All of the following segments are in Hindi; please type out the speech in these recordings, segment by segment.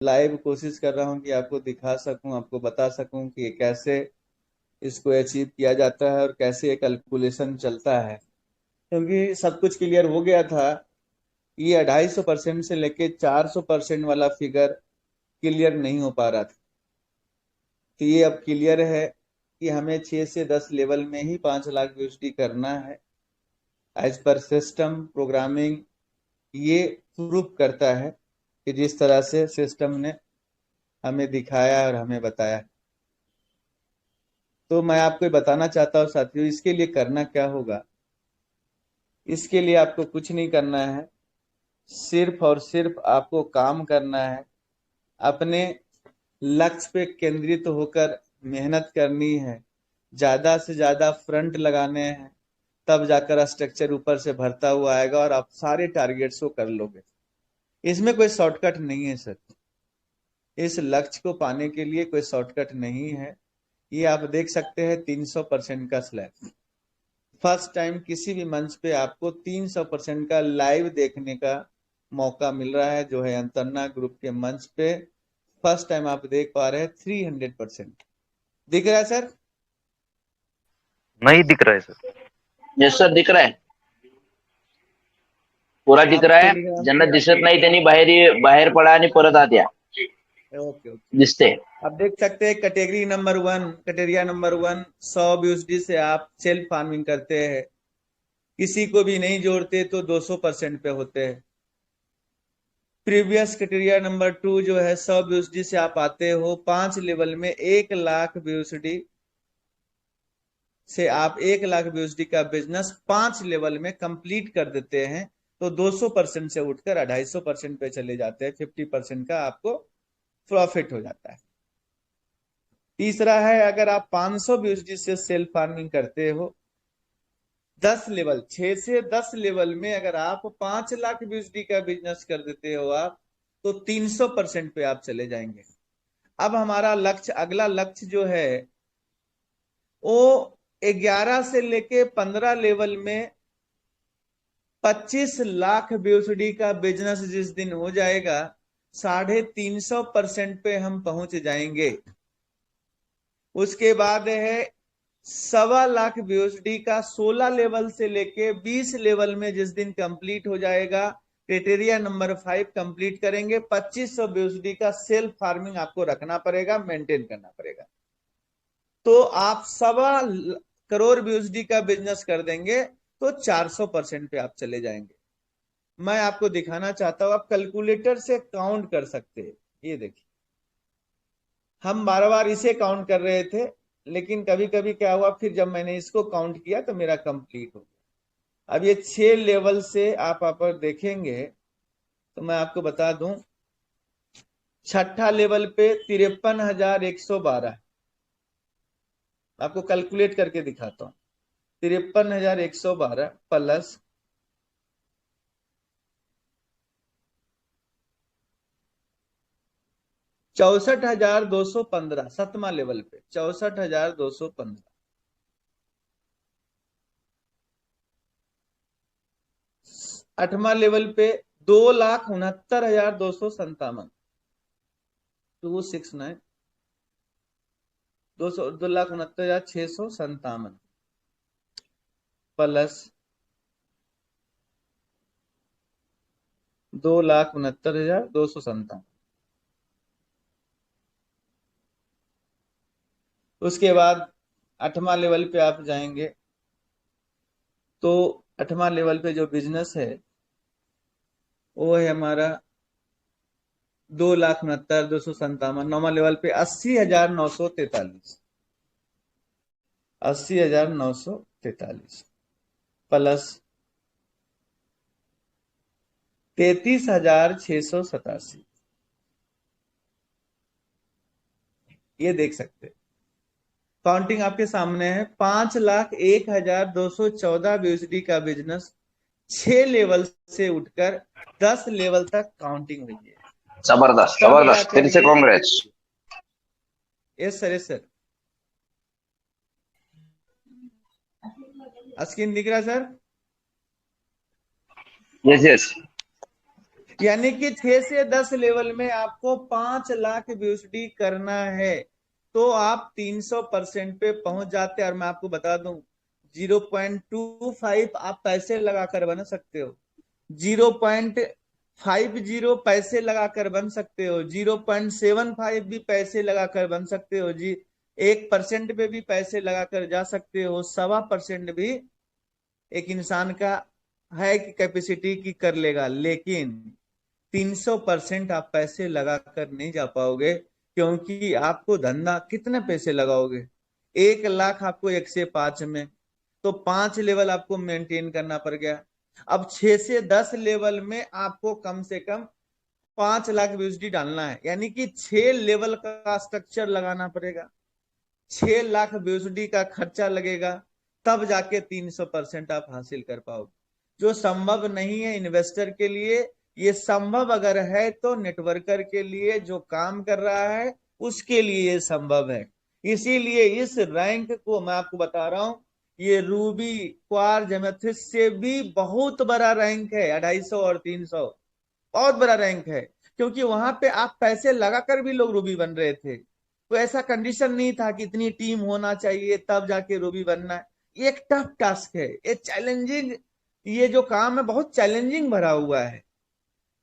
लाइव कोशिश कर रहा हूँ कि आपको दिखा सकूं, आपको बता सकूं कि कैसे इसको अचीव किया जाता है और कैसे ये कैलकुलेशन चलता है। क्योंकि सब कुछ क्लियर हो गया था, ये 250% से लेके 400% वाला फिगर क्लियर नहीं हो पा रहा था। तो ये अब क्लियर है कि हमें 6 से 10 लेवल में ही 5 लाख यूएसडी करना है एज पर सिस्टम प्रोग्रामिंग। ये प्रूफ करता है कि जिस तरह से सिस्टम ने हमें दिखाया और हमें बताया। तो मैं आपको ये बताना चाहता हूँ साथियों, इसके लिए करना क्या होगा। इसके लिए आपको कुछ नहीं करना है, सिर्फ और सिर्फ आपको काम करना है, अपने लक्ष्य पे केंद्रित होकर मेहनत करनी है, ज्यादा से ज्यादा फ्रंट लगाने हैं, तब जाकर स्ट्रक्चर ऊपर से भरता हुआ आएगा और आप सारे टारगेट्स को कर लोगे। इसमें कोई शॉर्टकट नहीं है सर। इस लक्ष्य को पाने के लिए कोई शॉर्टकट नहीं है। ये आप देख सकते हैं 300% का स्लैब। फर्स्ट टाइम किसी भी मंच पे आपको 300% का लाइव देखने का मौका मिल रहा है, जो है अंतरना ग्रुप के मंच पे फर्स्ट टाइम आप देख पा रहे हैं 300%। दिख रहा है सर? नहीं दिख रहा है सर। यस सर, दिख रहा है, पुरा दिख रहा आपको आहे. दिख रहा ज्यांना दिसत नाही त्यांनी बाहेर पडा आणि परत आत या. है? Okay okay. दिसते. आप देख सकते हैं कैटेगरी नंबर 1, कैटेरिया नंबर 1, 100 यूएसडी से आप सेल्फ फार्मिंग करते हैं, किसी को भी नहीं जोड़ते तो 200% पे होते हैं। प्रीवियस क्राइटेरिया नंबर 2 जो है 100 बीएसडी से आप आते हो 5 लेवल में 1 लाख बीएसडी से आप 1 लाख बीएसडी का बिजनेस 5 लेवल में कंप्लीट कर देते हैं, तो 200% से उठकर 250% पे चले जाते हैं। 50% का आपको प्रॉफिट हो जाता है। तीसरा है, अगर आप 500 बीएसडी से सेल्फ फार्मिंग करते हो 10 लेवल, 6 से 10 लेवल में अगर आप 5 लाख बीएसडी का बिजनेस कर देते हो आप, तो 300% पे आप चले जाएंगे। अब हमारा लक्ष्य, अगला लक्ष्य जो है वो 11 से लेके 15 लेवल में 25 लाख बीएसडी का बिजनेस जिस दिन हो जाएगा, 350% पे हम पहुंच जाएंगे। उसके बाद है 1.25 लाख बीएसडी का 16 लेवल से लेके 20 लेवल में जिस दिन कंप्लीट हो जाएगा, क्राइटेरिया नंबर 5 कंप्लीट करेंगे। 2500 बीएसडी का सेल्फ फार्मिंग आपको रखना पड़ेगा, मेंटेन करना पड़ेगा, तो आप 1.25 करोड़ बीएसडी का बिजनेस कर देंगे, तो 400% पे आप चले जाएंगे। मैं आपको दिखाना चाहता हूं, आप कैलकुलेटर से काउंट कर सकते हैं। ये देखिए, हम बार बार इसे काउंट कर रहे थे, लेकिन कभी कभी क्या हुआ, फिर जब मैंने इसको काउंट किया तो मेरा कंप्लीट हो गया। अब ये 6 लेवल से आप पर देखेंगे तो मैं आपको बता दूं, छठा लेवल पे 53,112, आपको कैलकुलेट करके दिखाता हूं। 53,112 प्लस 64,215, 7वां लेवल पे 64,215। 8वां लेवल पे 2,69,257, 269, 2,69,657 प्लस 2,69,257। उसके बाद 8वां लेवल पे आप जाएंगे तो 8वां लेवल पे जो बिजनेस है वो है हमारा 2,69,257। 9वां लेवल पे 80,943, 80,943 प्लस 33,687। ये देख सकते हैं, काउंटिंग आपके सामने है। 5,01,214 बीएसडी का बिजनेस 6 लेवल से उठकर 10 लेवल तक काउंटिंग हुई है, जबरदस्त तब जबरदस्त, जाकर फिर से ये। Congress. Yes sir, yes sir. Screen दिख रहा है सर? Yes yes. यानी कि 6 से 10 लेवल में आपको 5 लाख यूएसडी करना है, तो आप 300% पे पहुंच जाते हैं। और मैं आपको बता दूं 0.25 आप पैसे लगाकर बन सकते हो, 0.50 पैसे लगाकर बन सकते हो, 0.75 भी पैसे लगाकर बन सकते हो जी, 1% पे भी पैसे लगाकर जा सकते हो, 1.25% भी एक इंसान का है कि कैपेसिटी की कर लेगा। लेकिन 300% आप पैसे लगाकर नहीं जा पाओगे, क्योंकि आपको धंधा कितने पैसे लगाओगे, 1 लाख आपको 1 से 5 में, तो 5 लेवल आपको मेंटेन करना पड़ गया। अब 6 से 10 लेवल में आपको कम से कम 5 लाख यूएसडी डालना है, यानी कि 6 लेवल का स्ट्रक्चर लगाना पड़ेगा, 6 लाख यूएसडी का खर्चा लगेगा, तब जाके 300% आप हासिल कर पाओगे, जो संभव नहीं है इन्वेस्टर के लिए। ये संभव अगर है तो नेटवर्कर के लिए, जो काम कर रहा है उसके लिए ये संभव है। इसीलिए इस रैंक को मैं आपको बता रहा हूं, ये रूबी क्वार्ज एमेथिस्ट से भी बहुत बड़ा रैंक है, 250 और 300 बहुत बड़ा रैंक है, क्योंकि वहां पे आप पैसे लगाकर भी लोग रूबी बन रहे थे। तो ऐसा कंडीशन नहीं था कि इतनी टीम होना चाहिए तब जाके रूबी बनना है। ये एक टफ टास्क है, ये चैलेंजिंग, ये जो काम है बहुत चैलेंजिंग भरा हुआ है,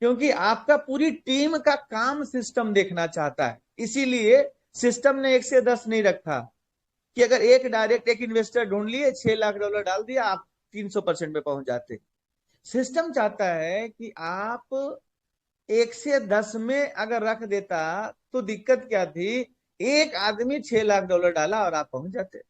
क्योंकि आपका पूरी टीम का काम सिस्टम देखना चाहता है। इसीलिए सिस्टम ने 1 से 10 नहीं रखा कि अगर एक डायरेक्ट एक इन्वेस्टर ढूंढ लिए, $6 लाख डाल दिया, आप 300% पे पहुंच जाते। सिस्टम चाहता है कि आप 1 से 10 में अगर रख देता तो दिक्कत क्या थी, एक आदमी $6 लाख डाला और आप पहुंच जाते।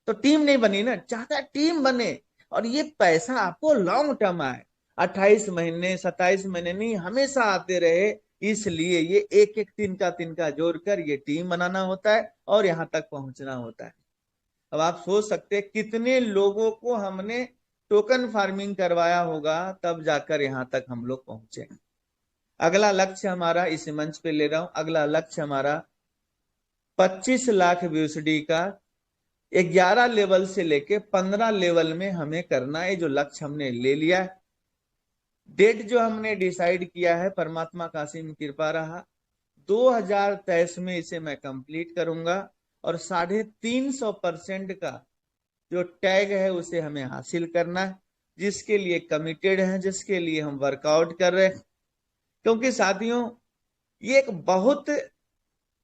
तो टीम नहीं बनी ना, चाहता है टीम बने और ये पैसा आपको लॉन्ग टर्म आए, 28 महीने 27 महीने नहीं, हमेशा आते रहे। इसलिए ये एक एक तिनका जोड़कर ये टीम बनाना होता है और यहां तक पहुंचना होता है। अब आप सोच सकते हैं कितने लोगों को हमने टोकन फार्मिंग करवाया होगा, तब जाकर यहां तक हम लोग पहुंचे। अगला लक्ष्य हमारा, इस मंच पे ले रहा हूं, अगला लक्ष्य हमारा 25 लाख यूएसडी का 11 लेवल से लेके 15 लेवल में हमें करना है। जो लक्ष्य हमने ले लिया है, डेट जो हमने डिसाइड किया है, परमात्मा का असीम कृपा रहा, 2023 में इसे मैं कंप्लीट करूंगा और 350% का जो टैग है उसे हमें हासिल करना है, जिसके लिए कमिटेड है, जिसके लिए हम वर्कआउट कर रहे हैं। क्योंकि साथियों ये एक बहुत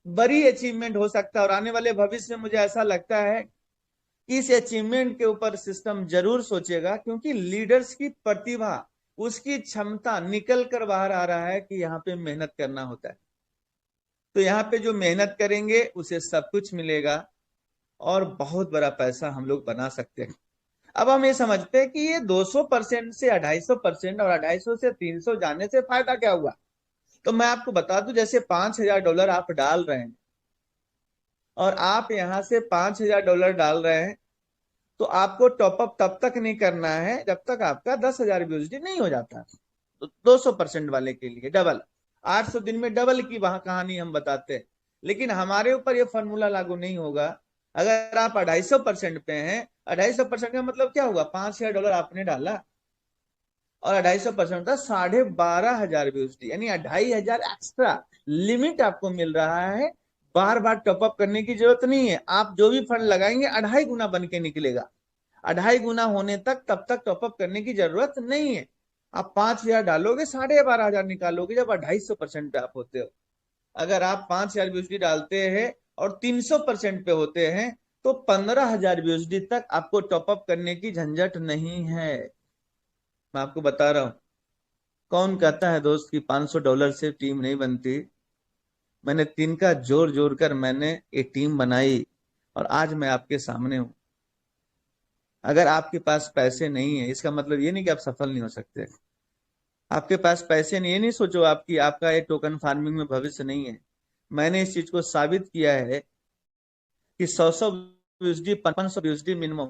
बड़ी अचीवमेंट हो सकता है और आने वाले भविष्य में मुझे ऐसा लगता है कि इस अचीवमेंट के ऊपर सिस्टम जरूर सोचेगा, क्योंकि लीडर्स की प्रतिभा, उसकी क्षमता निकल कर बाहर आ रहा है कि यहाँ पे मेहनत करना होता है। तो यहाँ पे जो मेहनत करेंगे उसे सब कुछ मिलेगा और बहुत बड़ा पैसा हम लोग बना सकते हैं। अब हम ये समझते हैं कि ये 200% से 250% और 250 से 300 जाने से फायदा क्या हुआ। तो मैं आपको बता दूं, जैसे $5000 आप डाल रहे हैं और आप यहां से $5000 डाल रहे हैं, तो आपको टॉपअप तब तक नहीं करना है जब तक आपका 10,000 यूएसडी नहीं हो जाता। तो 200% वाले के लिए डबल, 800 दिन में डबल की वहां कहानी हम बताते हैं। लेकिन हमारे ऊपर ये फॉर्मूला लागू नहीं होगा। अगर आप 250% पे हैं, 250% का मतलब क्या हुआ, $5000 आपने डाला और 250% था 12,500 यूएसडी, यानी 2,500 एक्स्ट्रा लिमिट आपको मिल रहा है। बार बार टॉपअप करने की जरूरत नहीं है, आप जो भी फंड लगाएंगे 2.5 गुना बन के निकलेगा। 2.5 गुना होने तक तब तक टॉपअप करने की जरूरत नहीं है। आप 5,000 डालोगे, 12,500 निकालोगे जब 250% पे आप होते हो। अगर आप 5,000 यूएसडी डालते हैं और 300% पे होते हैं, तो 15,000 यूएसडी तक आपको टॉपअप करने की झंझट नहीं है। मैं आपको बता रहा हूं, कौन कहता है दोस्त कि $500 से टीम नहीं बनती। मैंने तिनका जोर जोर कर मैंने ये टीम बनाई और आज मैं आपके सामने हूं। अगर आपके पास पैसे नहीं है, इसका मतलब ये नहीं कि आप सफल नहीं हो सकते। आपके पास पैसे नहीं, ये नहीं सोचो आपकी आपका ये टोकन फार्मिंग में भविष्य नहीं है। मैंने इस चीज को साबित किया है कि 100 यूएसडी 500 यूएसडी मिनिमम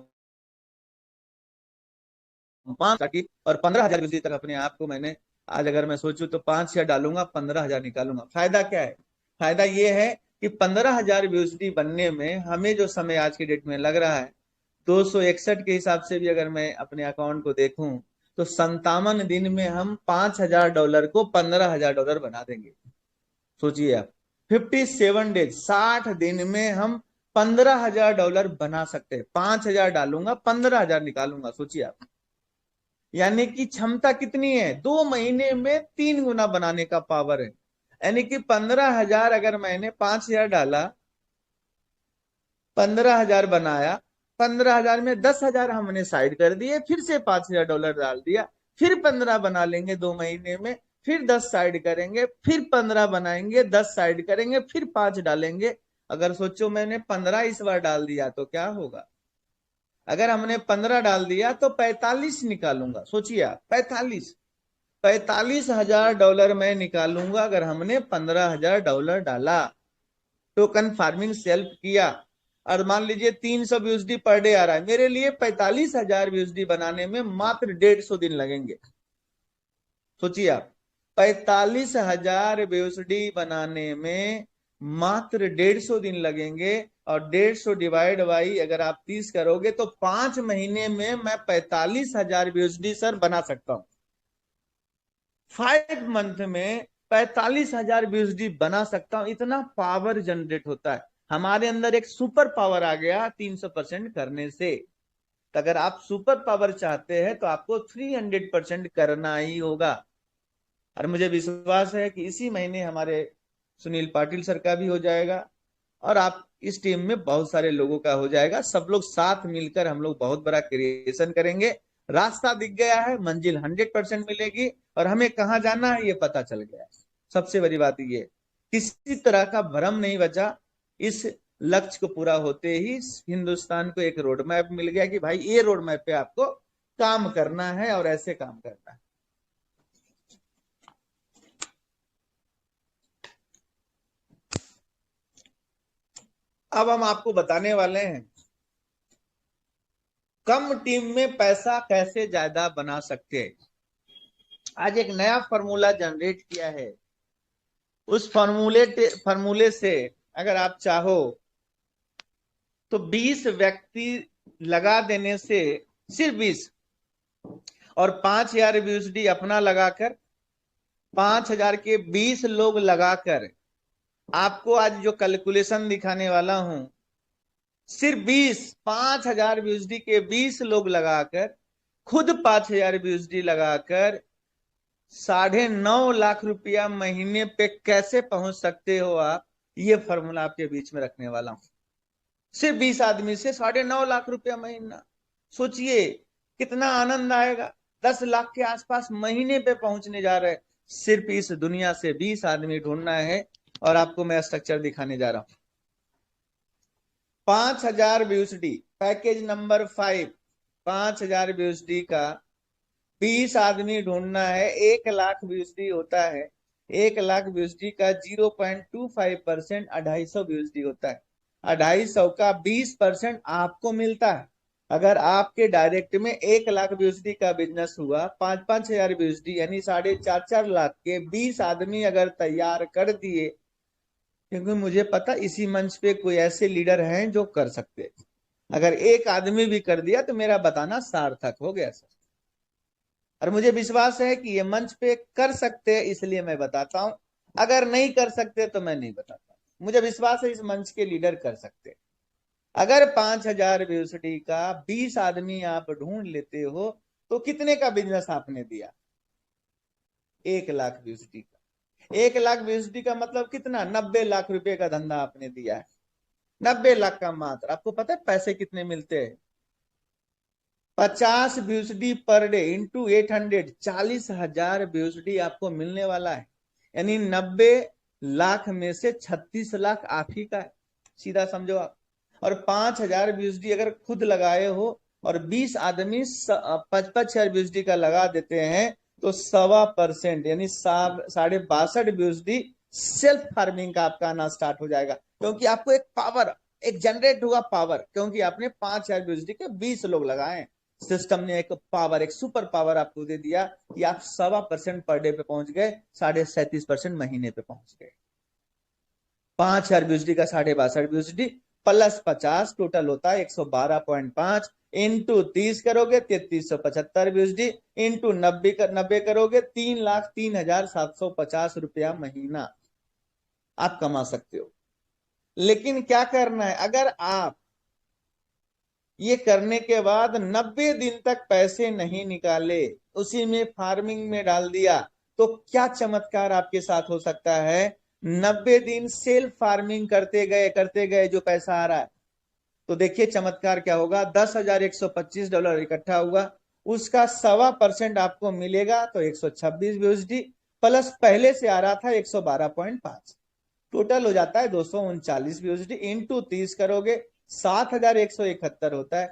5 और 15,000 यूएसडी तक अपने आप को मैंने, आज अगर मैं सोचूं तो 5,000 डालूंगा, 15,000 निकालूंगा। फायदा क्या है, फायदा ये है कि 15,000 यूएसडी बनने में हमें जो समय आज की डेट में लग रहा है, 261 के हिसाब से भी अगर मैं अपने अकाउंट को देखूं तो 57 दिन में हम $5,000 को $15,000 बना देंगे। सोचिए आप, 57 डेज, 60 दिन में हम $15,000 बना सकते हैं। 5,000 डालूंगा, 15,000 निकालूंगा। सोचिए आप, यानी कि क्षमता कितनी है, 2 महीने में 3 गुना बनाने का पावर है। यानी कि 15,000, अगर मैंने 5,000 डाला, 15,000 बनाया, 15,000 में 10,000 हमने साइड कर दिए, फिर से $5,000 डाल दिया, फिर 15 बना लेंगे 2 महीने में, फिर 10 साइड करेंगे, फिर 15 बनाएंगे, 10 साइड करेंगे, फिर 5 डालेंगे। अगर सोचो मैंने 15 इस बार डाल दिया तो क्या होगा। अगर हमने 15 डाल दिया तो 45 निकालूंगा। सोचिए आप, 45,000 मैं निकालूंगा अगर हमने $15,000 डाला। टोकन फार्मिंग सेल्फ किया, और मान लीजिए 300 BUSD पर डे आ रहा है, मेरे लिए 45,000 BUSD बनाने में मात्र 150 दिन लगेंगे। सोचिए आप, 45,000 BUSD बनाने में मात्र 150 दिन लगेंगे, और 150 डिवाइड बाई अगर आप 30 करोगे तो 5 महीने में मैं 45,000 BUSD सर बना सकता हूं। 5 मंथ में 45,000 BUSD बना सकता हूं। इतना पावर जनरेट होता है हमारे अंदर। एक सुपर पावर आ गया 300% करने से। तो अगर आप सुपर पावर चाहते हैं तो आपको 300% करना ही होगा। और मुझे विश्वास है कि इसी महीने हमारे सुनील पाटिल सर का भी हो जाएगा, और आप इस टीम में बहुत सारे लोगों का हो जाएगा। सब लोग साथ मिलकर हम लोग बहुत बड़ा क्रिएशन करेंगे। रास्ता दिख गया है, मंजिल 100% मिलेगी, और हमें कहाँ जाना है ये पता चल गया है। सबसे बड़ी बात ये, किसी तरह का भ्रम नहीं बचा। इस लक्ष्य को पूरा होते ही हिंदुस्तान को एक रोड मैप मिल गया कि भाई ये रोड मैप पे आपको काम करना है और ऐसे काम करना है। अब हम आपको बताने वाले हैं कम टीम में पैसा कैसे ज्यादा बना सकते हैं। आज एक नया फॉर्मूला जनरेट किया है। उस फॉर्मूले से अगर आप चाहो तो 20 व्यक्ति लगा देने से, सिर्फ 20, और 5,000 BUSD अपना लगाकर, 5,000 के 20 लोग लगाकर, आपको आज जो कैलकुलेशन दिखाने वाला हूं, सिर्फ 5,000 BUSD के 20 लोग लगाकर, खुद 5,000 BUSD लगाकर 9.5 लाख रुपया महीने पे कैसे पहुंच सकते हो आप, ये फॉर्मूला आपके बीच में रखने वाला हूं। सिर्फ 20 आदमी से 9.5 लाख रुपया महीना। सोचिए कितना आनंद आएगा। 10 लाख के आसपास महीने पे पहुंचने जा रहे हैं। सिर्फ इस दुनिया से 20 आदमी ढूंढना है, और आपको मैं स्ट्रक्चर दिखाने जा रहा हूं। 5,000 BUSD, पैकेज नंबर 5, 5,000 BUSD का 20 आदमी ढूंढना है। 1 लाख BUSD होता है। 1 लाख BUSD का 0.25% 250 BUSD होता है। 250 का 20% आपको मिलता है। अगर आपके डायरेक्ट में 1 लाख BUSD का बिजनेस हुआ, 5-5 हजार BUSD यानी 4.5 लाख के 20 आदमी अगर तैयार कर दिए, क्योंकि मुझे पता इसी मंच पे कोई ऐसे लीडर हैं जो कर सकते हैं। अगर एक आदमी भी कर दिया तो मेरा बताना सार्थक हो गया सर। और मुझे विश्वास है कि ये मंच पे कर सकते हैं, इसलिए मैं बताता हूं। अगर नहीं कर सकते तो मैं नहीं बताता। मुझे विश्वास है इस मंच के लीडर कर सकते हैं। अगर 5,000 BUSD का 20 आदमी आप ढूंढ लेते हो तो कितने का बिजनेस आपने दिया? 1 लाख BUSD का। 1 लाख BUSD का मतलब कितना? 90 लाख रुपए का धंधा आपने दिया है। 90 लाख का मात्र। आपको पता है पैसे कितने मिलते हैं? 50 BUSD per day into 800, 40,000 BUSD आपको मिलने वाला है। यानी 90 लाख में से 36 लाख आप ही का है। सीधा समझो आप। और 5,000 BUSD अगर खुद लगाए हो और 20 आदमी 55,000 BUSD का लगा देते हैं तो 1.25% यानी 62.5 BUSD सेल्फ फार्मिंग का आपका आना स्टार्ट हो जाएगा। क्योंकि आपको एक पावर, एक जनरेट हुआ पावर, क्योंकि आपने 5,000 BUSD के 20 लोग लगाए। सिस्टम ने एक पावर, एक सुपर पावर आपको दे दिया कि आप 1.25% पर डे पे पहुंच गए, 37.5% महीने पे पहुंच गए। 5,000 BUSD का 62.5 BUSD प्लस 50 टोटल होता है 112.5। इंटू 30 करोगे 3375 BUSD, इंटू 90 करोगे 3,03,750 रुपया महीना आप कमा सकते हो। लेकिन क्या करना है, अगर आप ये करने के बाद 90 दिन तक पैसे नहीं निकाले, उसी में फार्मिंग में डाल दिया, तो क्या चमत्कार आपके साथ हो सकता है। 90 दिन सेल्फ फार्मिंग करते गए जो पैसा आ रहा है, तो देखिए चमत्कार क्या होगा। $10,125 इकट्ठा हुआ, उसका 1.25% आपको मिलेगा तो 126 BUSD, प्लस पहले से आ रहा था 112.5, टोटल हो जाता है 239 BUSD। इंटू 30 करोगे 7,171 होता है,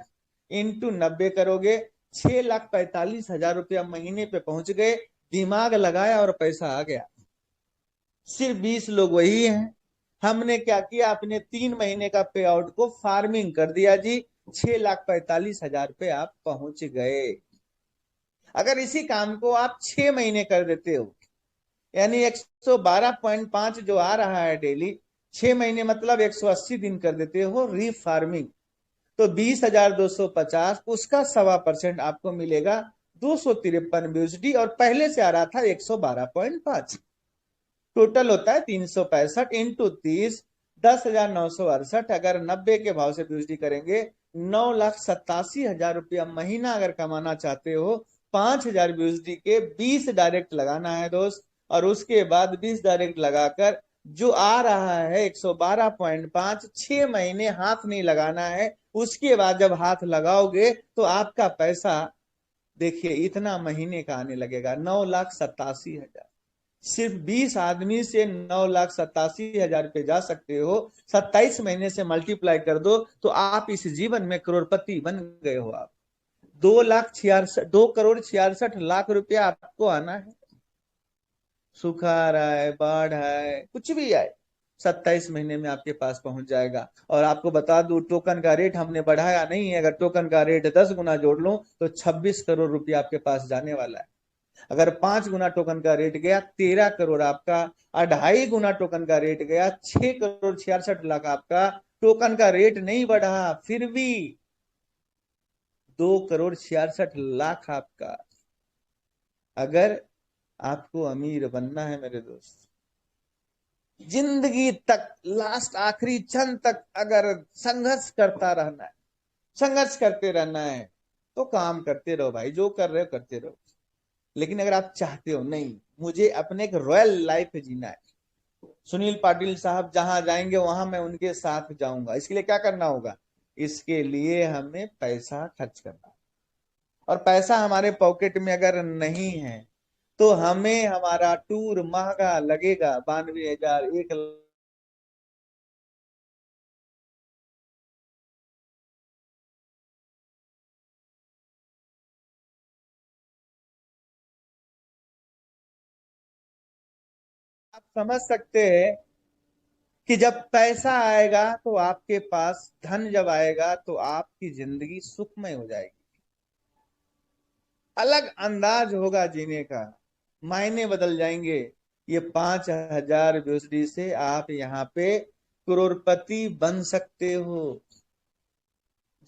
इंटू 90 करोगे 6,45,000 रुपया महीने पे पहुंच गए। दिमाग लगाया और पैसा आ गया। सिर्फ 20 लोग वही हैं। हमने क्या किया, अपने 3 महीने का पे आउट को फार्मिंग कर दिया जी, 6,45,000 पे आप पहुंच गए। अगर इसी काम को आप 6 महीने कर देते हो, यानी 112.5 जो आ रहा है डेली, 6 महीने मतलब 180 दिन कर देते हो रीफार्मिंग, तो 20,250, उसका 1.25% आपको मिलेगा 253 BUSD, और पहले से आ रहा था 112.5, टोटल होता है 365 इंटू 30, 10,968। अगर 90 के भाव से BUSD करेंगे 9,87,000 रुपया महीना अगर कमाना चाहते हो, 5,000 BUSD के 20 डायरेक्ट लगाना है दोस्त, और उसके बाद 20 डायरेक्ट लगाकर जो आ रहा है 112.5, 6 महीने हाथ नहीं लगाना है। उसके बाद जब हाथ लगाओगे तो आपका पैसा देखिए इतना महीने का आने लगेगा, 9,87,000। सिर्फ 20 आदमी से 9,87,000 पे जा सकते हो। 27 महीने से मल्टीप्लाई कर दो तो आप इस जीवन में करोड़पति बन गए हो। आप 2,66,2,66,00,000 रुपया आपको आना है। सूखा आ रहा है, बाढ़ है, कुछ भी आए, 27 महीने में आपके पास पहुंच जाएगा। और आपको बता दूं, टोकन का रेट हमने बढ़ाया नहीं है। अगर टोकन का रेट 10 गुना जोड़ लो तो 26 करोड़ रुपया आपके पास जाने वाला है। अगर 5 गुना टोकन का रेट गया 13 करोड़ आपका, 2.5 गुना टोकन का रेट गया 6,66,00,000 आपका। टोकन का रेट नहीं बढ़ा फिर भी 2,66,00,000 आपका। अगर आपको अमीर बनना है मेरे दोस्त, जिंदगी तक लास्ट आखिरी क्षण तक अगर संघर्ष करता रहना है, संघर्ष करते रहना है, तो काम करते रहो भाई, जो कर रहे हो करते रहो। लेकिन अगर आप चाहते हो नहीं, मुझे अपने एक रॉयल लाइफ जीना है, सुनील पाटिल साहब जहां जाएंगे वहां मैं उनके साथ जाऊंगा, इसके लिए क्या करना होगा, इसके लिए हमें पैसा खर्च करना। और पैसा हमारे पॉकेट में अगर नहीं है तो हमें हमारा टूर महंगा लगेगा, 92,000, 1,00,000। आप समझ सकते हैं कि जब पैसा आएगा तो आपके पास धन जब आएगा तो आपकी जिंदगी सुखमय हो जाएगी, अलग अंदाज होगा जीने का, मायने बदल जाएंगे। ये 5,000 BUSD से आप यहाँ पे करोड़पति बन सकते हो।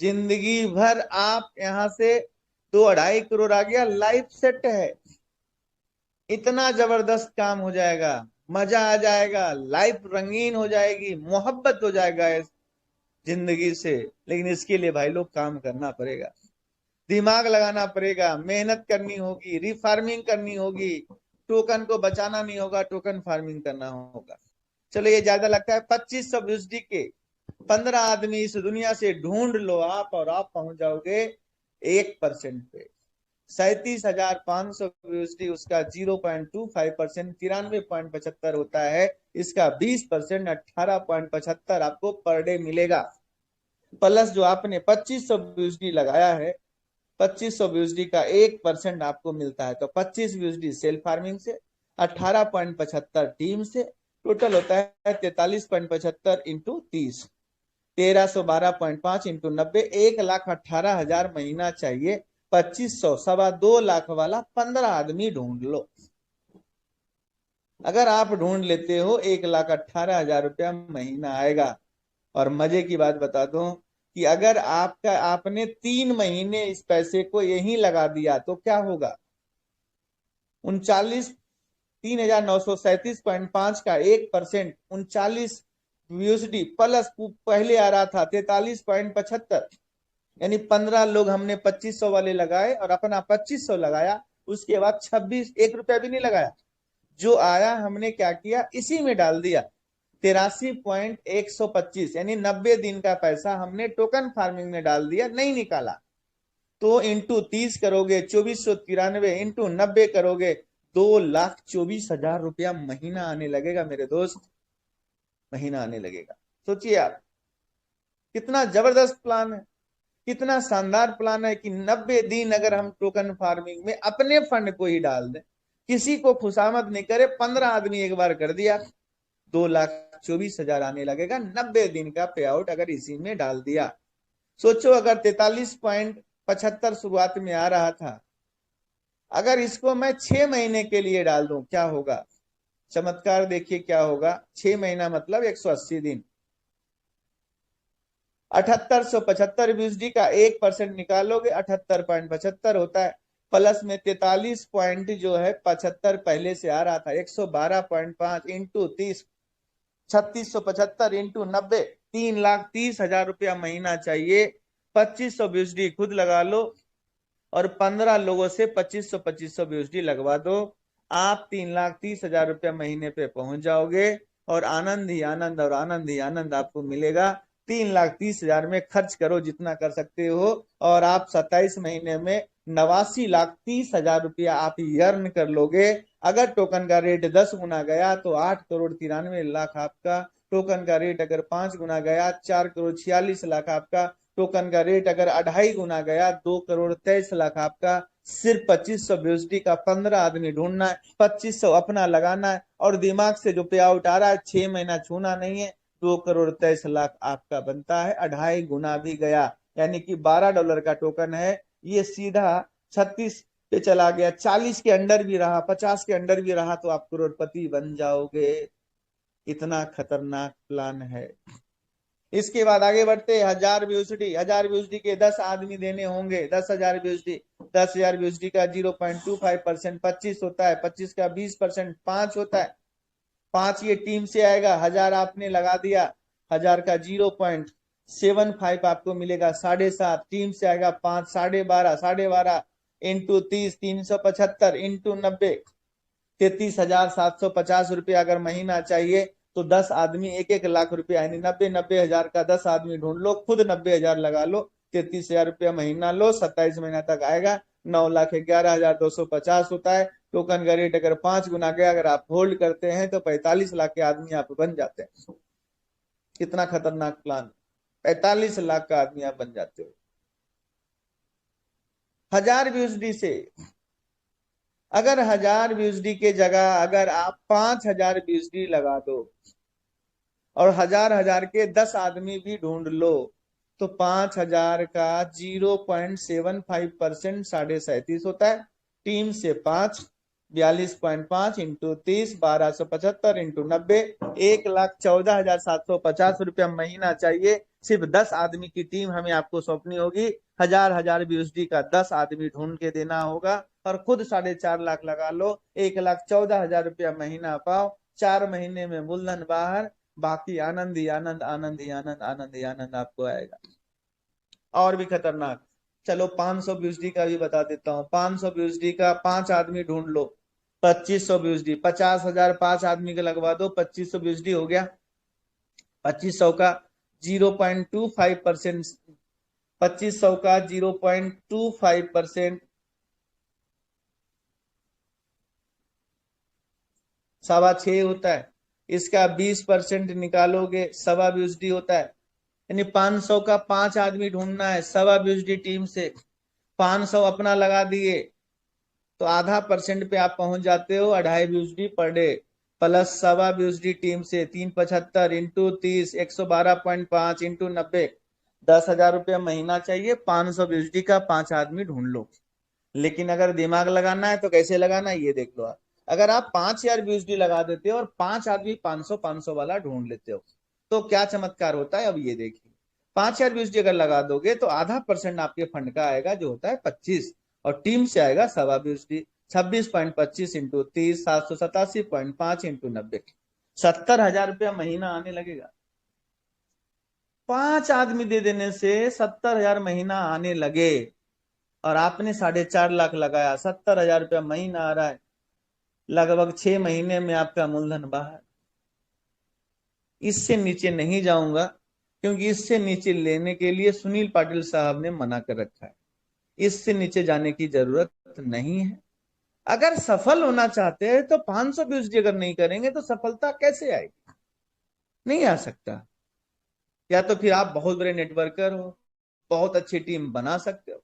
जिंदगी भर आप यहाँ से 2-2.5 करोड़ आ गया, लाइफ सेट है। इतना जबरदस्त काम हो जाएगा, मजा आ जाएगा, लाइफ रंगीन हो जाएगी, मोहब्बत हो जाएगा इस जिंदगी से। लेकिन इसके लिए भाई लोग काम करना पड़ेगा, दिमाग लगाना पड़ेगा, मेहनत करनी होगी, रिफार्मिंग करनी होगी, टोकन को बचाना नहीं होगा, टोकन फार्मिंग करना होगा। चलो ये ज्यादा लगता है, 2500 BUSD के 15 आदमी इस दुनिया से ढूंढ लो आप, और आप पहुंच जाओगे 1% पे। 37,500 BUSD, उसका 0.25%, 93.75 होता है। इसका 20% 18.75 आपको पर डे मिलेगा। प्लस जो आपने 2500 BUSD लगाया है, 2500 BUSD का 1% आपको मिलता है, तो 25 BUSD सेल्फ फार्मिंग से, 18.75 टीम से, टोटल होता है 43.75 इंटू 30, 1,312.5 इंटू 90, 1,18,000 महीना चाहिए। 2500, 2.25 लाख वाला 15 आदमी ढूंढ लो। अगर आप ढूंढ लेते हो 1,18,000 रुपया महीना आएगा। और मजे की बात बता दूं, कि अगर आपने 3 महीने इस पैसे को यहीं लगा दिया तो क्या होगा। 39,3,937.5 का 1% 39 USD प्लस पहले आ रहा था 43.75, यानी 15 लोग हमने 2500 वाले लगाए और अपना 2500 लगाया। उसके बाद 26 1 रुपया भी नहीं लगाया, जो आया हमने क्या किया, इसी में डाल दिया। 83.125 यानी 90 दिन का पैसा हमने टोकन फार्मिंग में डाल दिया, नहीं निकाला। तो इंटू 30 करोगे 2493, इंटू 90 करोगे 2,24,000 रुपया महीना आने लगेगा मेरे दोस्त, महीना आने लगेगा। सोचिए आप, कितना जबरदस्त प्लान है, कितना शानदार प्लान है कि 90 दिन अगर हम टोकन फार्मिंग में अपने फंड को ही डाल दें, किसी को खुशामद नहीं करे, 15 आदमी एक बार कर दिया, 2,24,000 आने लगेगा 90 दिन का पे आउट अगर इसी में डाल दिया। सोचो अगर 43.75 शुरुआत में आ रहा था, अगर इसको मैं 6 महीने के लिए डाल दूं क्या होगा, चमत्कार देखिए क्या होगा। 6 महीना मतलब 180 दिन, 7875 USD का 1% निकालोगे 78.75 होता है, प्लस में 43 पॉइंट जो है 75 पहले से आ रहा था 112.5 इंटू 30, 3675 इंटू 90, 3,30,000 रुपया महीना चाहिए। 2500 USD खुद लगा लो और 15 लोगों से 2500 USD लगवा दो, आप 3,30,000 रुपया महीने पे पहुंच जाओगे और आनंद ही आनंद और आनंद ही आनंद आपको मिलेगा। 3,30,000 में खर्च करो जितना कर सकते हो और आप 27 महीने में 89,30,000 रुपया आप अर्न कर लोगे। अगर टोकन का रेट 10 गुना गया तो 8,93,00,000 आपका, टोकन का रेट अगर 5 गुना गया 4,46,00,000 आपका, टोकन का रेट अगर 2.5 गुना गया 2,23,00,000 आपका। सिर्फ 2500 USD का 15 आदमी ढूंढना है, 2500 अपना लगाना है और दिमाग से जो पे आउट आ रहा है 6 महीना छूना नहीं है, 2,23,00,000 आपका बनता है। 2.5 गुना भी गया यानी कि $12 का टोकन है, ये सीधा 36 पे चला गया, 40 के अंडर भी रहा, 50 के अंडर भी रहा तो आप करोड़पति बन जाओगे। इतना खतरनाक प्लान है। इसके बाद आगे बढ़ते, 1000 USD के 10 आदमी देने होंगे, 10,000 USD, 10,000 USD का 0.25% 25 होता है, 25 का 20% 5 होता है, 5 ये टीम से आएगा, 1000 आपने लगा दिया, 1000 का 0.75 आपको मिलेगा 7.5, टीम से आएगा 5, 12.5 इंटू 30, 375 इंटू 90, 33,750 रुपया अगर महीना चाहिए तो 10 आदमी 1-1 लाख रुपया यानी 90,000 का 10 आदमी ढूंढ लो, खुद 90,000 लगा लो, 33,000 रुपया महीना लो, 27 महीना तक आएगा, 9,11,250 होता है। टोकन का रेट अगर 5 गुना गया, अगर आप होल्ड करते हैं तो 45 लाख के आदमी आप बन जाते हैं। कितना खतरनाक प्लान, 45 लाख का आदमी आप बन जाते हो। 1000 USD से, अगर 1000 USD के जगह अगर आप 5,000 USD लगा दो और 1000 के 10 आदमी भी ढूंढ लो तो 5,000 का 0.75% 37.5 होता है, टीम से 5, 42.5 इंटू 30, 1275 इंटू 90, 1,14,750 रुपया महीना चाहिए। सिर्फ 10 आदमी की टीम हमें आपको सौंपनी होगी, 1000 USD का 10 आदमी ढूंढ के देना होगा और खुद 4.5 लाख लगा लो, 1,14,000 रुपया महीना पाओ, 4 महीने में मूलधन बाहर, बाकी आनंद ही आनंद, आनंद ही आनंद, आनंद ही आनंद आपको आएगा। और भी खतरनाक, चलो 500 USD का भी बता देता हूँ। 500 USD का 5 आदमी ढूंढ लो, 2500 USD, 50,000 5 आदमी का लगवा दो, 2500 USD हो गया। 2500 का 0.25%, 2500 का 0.25% 6.25 होता है, इसका 20% निकालोगे 1.25 USD होता है, यानी 500 का 5 आदमी ढूंढना है, 1.25 USD टीम से, 500 अपना लगा दिए तो आधा % पे आप पहुंच जाते हो, 2.5 USD per day, plus 1.25 USD team से, 375 इंटू 30, 112.5 इंटू 90, 10,000 रुपया महीना चाहिए। 500 USD का 5 आदमी ढूंढ लो। लेकिन अगर दिमाग लगाना है तो कैसे लगाना है ये देख लो आप। अगर आप 5,000 USD लगा देते हो और 5 आदमी 500 वाला ढूंढ लेते हो तो क्या चमत्कार होता है, अब ये देखिए। 5,000 BUSD अगर लगा दोगे तो आधा % आपके फंड का आएगा जो होता है 25, और टीम से आएगा 1.25 BUSD। 26.25 इंटू 30, 787.5 इंटू 90, 70,000 रुपया महीना आने लगेगा। 5 आदमी दे देने से 70,000 महीना आने लगे, और आपने 4.5 लाख लगाया, 70,000 रुपया महीना आ रहा है, लगभग 6 महीने में आपका मूलधन बाहर। इससे नीचे नहीं जाऊंगा, क्योंकि इससे नीचे लेने के लिए सुनील पाटिल साहब ने मना कर रखा है। इससे नीचे जाने की जरूरत नहीं है। अगर सफल होना चाहते हैं तो 500 BUSD अगर नहीं करेंगे तो सफलता कैसे आएगी? नहीं आ सकता। या तो फिर आप बहुत बड़े नेटवर्कर हो, बहुत अच्छी टीम बना सकते हो,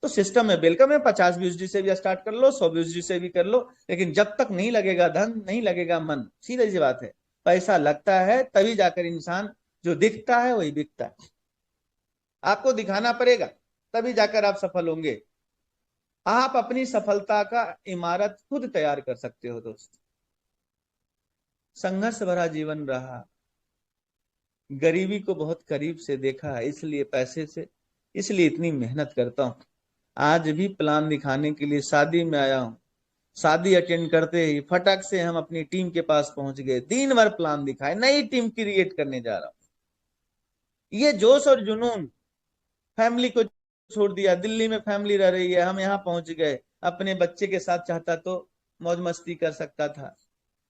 तो सिस्टम में वेलकम है। 50 BUSD से भी स्टार्ट कर लो, 100 BUSD से भी कर लो, लेकिन जब तक नहीं लगेगा धन, नहीं लगेगा मन, सीधी सी बात है। पैसा लगता है तभी जाकर इंसान, जो दिखता है वही बिकता है। आपको दिखाना पड़ेगा, तभी जाकर आप सफल होंगे। आप अपनी सफलता का इमारत खुद तैयार कर सकते हो दोस्त। संघर्ष भरा जीवन रहा, गरीबी को बहुत करीब से देखा है, इसलिए पैसे से, इसलिए इतनी मेहनत करता हूं। आज भी प्लान दिखाने के लिए शादी में आया हूं। शादी अटेंड करते ही फटक से हम अपनी टीम के पास पहुंच गए, दिन भर प्लान दिखाए, नई टीम क्रिएट करने जा रहा हूं। ये जोश और जुनून, फैमिली को छोड़ दिया, दिल्ली में फैमिली रह रही है, हम यहाँ पहुंच गए। अपने बच्चे के साथ चाहता तो मौज मस्ती कर सकता था,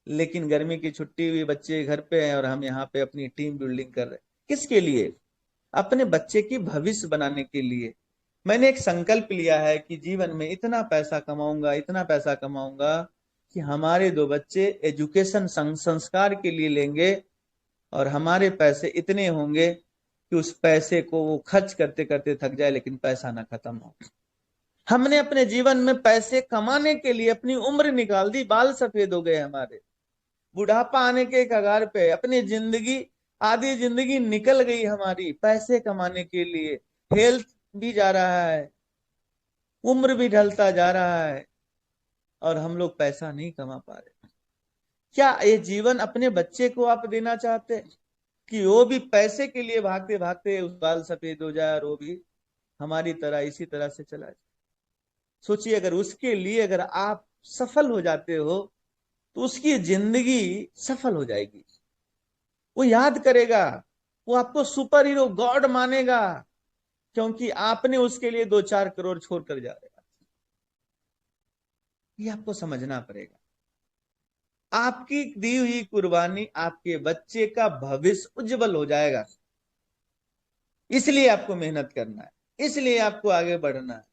लेकिन गर्मी की छुट्टी हुई, बच्चे घर पे हैं और हम यहाँ पे अपनी टीम बिल्डिंग कर रहे हैं। किसके लिए? अपने बच्चे की भविष्य बनाने के लिए। मैंने एक संकल्प लिया है कि जीवन में इतना पैसा कमाऊंगा, इतना पैसा कमाऊंगा कि हमारे 2 बच्चे एजुकेशन संस्कार के लिए लेंगे, और हमारे पैसे इतने होंगे कि उस पैसे को वो खर्च करते करते थक जाए, लेकिन पैसा ना खत्म हो। हमने अपने जीवन में पैसे कमाने के लिए अपनी उम्र निकाल दी, बाल सफेद हो गए हमारे, बुढ़ापा आने के कगार पे, अपनी जिंदगी, आधी जिंदगी निकल गई हमारी पैसे कमाने के लिए। हेल्थ भी जा रहा है, उम्र भी ढलता जा रहा है, और हम लोग पैसा नहीं कमा पा रहे। क्या ये जीवन अपने बच्चे को आप देना चाहते हैं कि वो भी पैसे के लिए भागते भागते उस बाल सफेद हो जाए और वो भी हमारी तरह इसी तरह से चला जाए? सोचिए, अगर उसके लिए अगर आप सफल हो जाते हो तो उसकी जिंदगी सफल हो जाएगी। वो याद करेगा, वो आपको सुपर हीरो गॉड मानेगा, क्योंकि आपने उसके लिए 2-4 करोड़ छोड़कर जा रहे। ये आपको समझना पड़ेगा। आपकी दी हुई कुर्बानी आपके बच्चे का भविष्य उज्जवल हो जाएगा। इसलिए आपको मेहनत करना है, इसलिए आपको आगे बढ़ना है।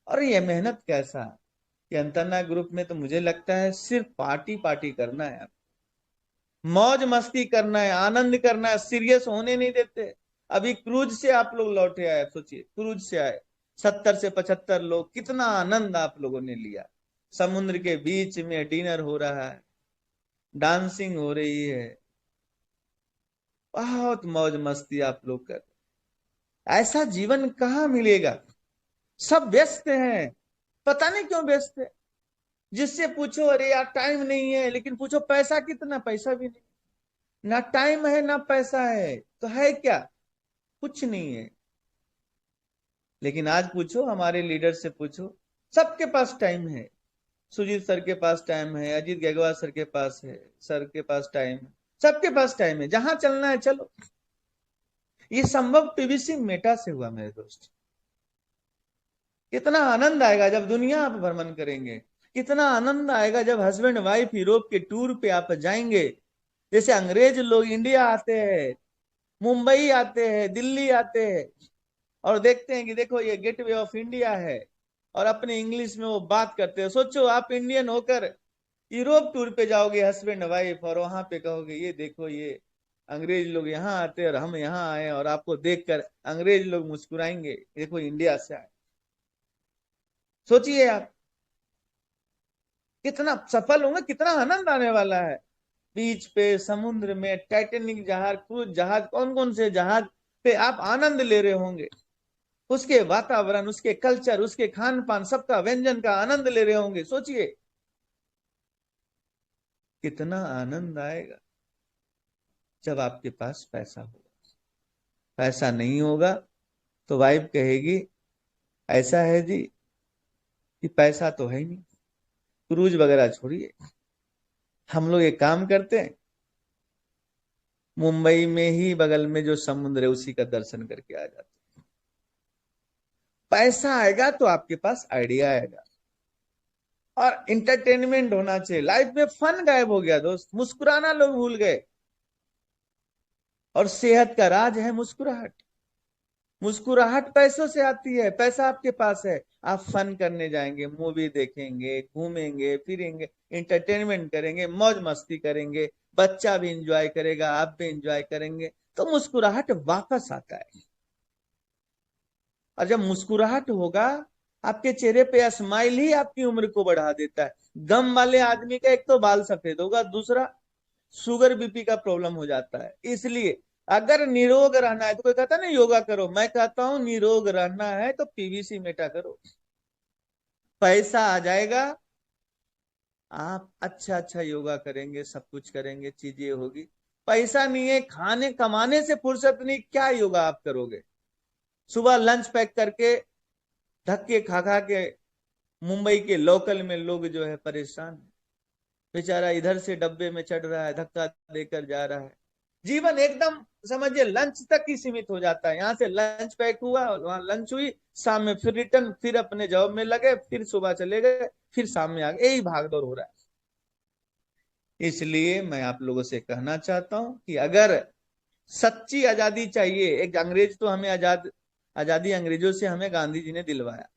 और ये मेहनत कैसा? कि अंतरना ग्रुप में तो मुझे लगता है सिर्फ पार्टी पार्टी करना है, मौज मस्ती करना है, आनंद करना है, सीरियस होने नहीं देते। अभी क्रूज से आप लोग लौटे आए, सोचिए क्रूज से आए 70 से 75 लोग, कितना आनंद आप लोगों ने लिया। समुद्र के बीच में डिनर हो रहा है, डांसिंग हो रही है, बहुत मौज मस्ती आप लोग कर। ऐसा जीवन कहाँ मिलेगा? सब व्यस्त हैं, पता नहीं क्यों व्यस्त है। जिससे पूछो अरे यार टाइम नहीं है, लेकिन पूछो पैसा कितना, पैसा भी नहीं। ना टाइम है ना पैसा है, तो है क्या? कुछ नहीं है। लेकिन आज पूछो हमारे लीडर से, पूछो, सबके पास टाइम है। सुजीत सर के पास टाइम है, अजीत गैगवार सर के पास है, सर के पास टाइम है, सबके पास टाइम है, जहां चलना है चलो। ये संभव पीवीसी मेटा से हुआ मेरे दोस्त। कितना आनंद आएगा जब दुनिया आप भ्रमण करेंगे, कितना आनंद आएगा जब हस्बैंड वाइफ यूरोप के टूर पे आप जाएंगे। जैसे अंग्रेज लोग इंडिया आते हैं, मुंबई आते हैं, दिल्ली आते हैं, और देखते हैं कि देखो ये गेटवे ऑफ इंडिया है, और अपने इंग्लिश में वो बात करते हैं। सोचो आप इंडियन होकर यूरोप टूर पे जाओगे हस्बैंड वाइफ, और वहां पे कहोगे ये देखो ये अंग्रेज लोग यहाँ आते हैं और हम यहाँ आए, और आपको देखकर अंग्रेज लोग मुस्कुराएंगे, देखो इंडिया से आए। सोचिए आप कितना सफल होंगे, कितना आनंद आने वाला है। बीच पे, समुद्र में, टाइटेनिक जहाज, क्रूज जहाज, कौन कौन से जहाज पे आप आनंद ले रहे होंगे। उसके वातावरण, उसके कल्चर, उसके खान पान, सबका व्यंजन का आनंद ले रहे होंगे। सोचिए कितना आनंद आएगा जब आपके पास पैसा होगा। पैसा नहीं होगा तो वाइफ कहेगी ऐसा है जी कि पैसा तो है ही नहीं, क्रूज वगैरह छोड़िए, हम लोग एक काम करते हैं, मुंबई में ही बगल में जो समुद्र है उसी का दर्शन करके आ जाते हैं। पैसा आएगा तो आपके पास आइडिया आएगा, और इंटरटेनमेंट होना चाहिए लाइफ में। फन गायब हो गया दोस्त, मुस्कुराना लोग भूल गए। और सेहत का राज है मुस्कुराहट। मुस्कुराहट पैसों से आती है, पैसा आपके पास है, आप फन करने जाएंगे, मूवी देखेंगे, घूमेंगे फिरेंगे, इंटरटेनमेंट करेंगे, मौज मस्ती करेंगे, बच्चा भी इंजॉय करेगा, आप भी इंजॉय करेंगे, तो मुस्कुराहट वापस आता है। और जब मुस्कुराहट होगा, आपके चेहरे पे स्माइल ही आपकी उम्र को बढ़ा देता है। गम वाले आदमी का एक तो बाल सफेद होगा, दूसरा शुगर बीपी का प्रॉब्लम हो जाता है। इसलिए अगर निरोग रहना है तो कोई कहता है ना योगा करो, मैं कहता हूं निरोग रहना है तो पीवीसी मेटा करो। पैसा आ जाएगा, आप अच्छा अच्छा योगा करेंगे, सब कुछ करेंगे, चीजें होगी। पैसा नहीं है, खाने कमाने से फुर्सत नहीं, क्या योगा आप करोगे? सुबह लंच पैक करके धक्के खा खा के मुंबई के लोकल में लोग जो है परेशान है। बेचारा इधर से डब्बे में चढ़ रहा है, धक्का देकर जा रहा है। जीवन एकदम समझिए लंच तक ही सीमित हो जाता है। यहाँ से लंच पैक हुआ, वहां लंच हुई, शाम में फिर रिटर्न, फिर अपने जॉब में लगे, फिर सुबह चले गए, फिर शाम में आ गए, यही भागदौड़ हो रहा है। इसलिए मैं आप लोगों से कहना चाहता हूं कि अगर सच्ची आजादी चाहिए, एक अंग्रेज तो हमें आजादी अंग्रेजों से हमें गांधी जी ने दिलवाया,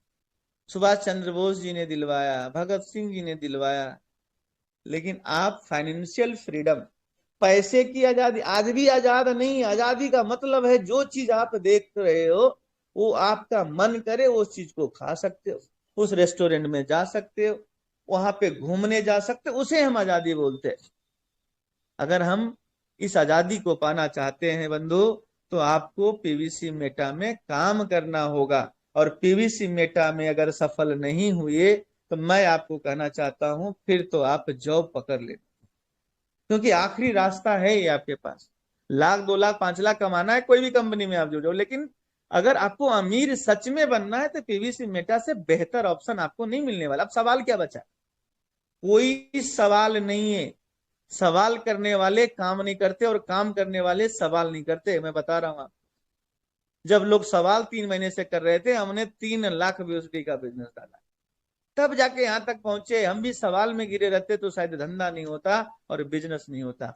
सुभाष चंद्र बोस जी ने दिलवाया, भगत सिंह जी ने दिलवाया, लेकिन आप फाइनेंशियल फ्रीडम, पैसे की आजादी आज भी आजाद नहीं। आजादी का मतलब है जो चीज आप देख रहे हो वो आपका मन करे उस चीज को खा सकते हो, उस रेस्टोरेंट में जा सकते हो, वहां पे घूमने जा सकते हो, उसे हम आजादी बोलते हैं। अगर हम इस आजादी को पाना चाहते हैं बंधु, तो आपको पीवीसी मेटा में काम करना होगा। और पीवीसी मेटा में अगर सफल नहीं हुए तो मैं आपको कहना चाहता हूं फिर तो आप जॉब पकड़ ले, क्योंकि आखिरी रास्ता है ये आपके पास। लाख 2 लाख 5 लाख कमाना है कोई भी कंपनी में आप जुड़ जाओ, लेकिन अगर आपको अमीर सच में बनना है तो पीवीसी मेटा से बेहतर ऑप्शन आपको नहीं मिलने वाला। अब सवाल क्या बचा? कोई सवाल नहीं है। सवाल करने वाले काम नहीं करते और काम करने वाले सवाल नहीं करते। मैं बता रहा हूं आप, जब लोग सवाल 3 महीने से कर रहे थे, हमने 3 लाख वीएसडी का बिजनेस डाला, तब जाके यहां तक पहुंचे। हम भी सवाल में गिरे रहते तो शायद धंधा नहीं होता और बिजनेस नहीं होता।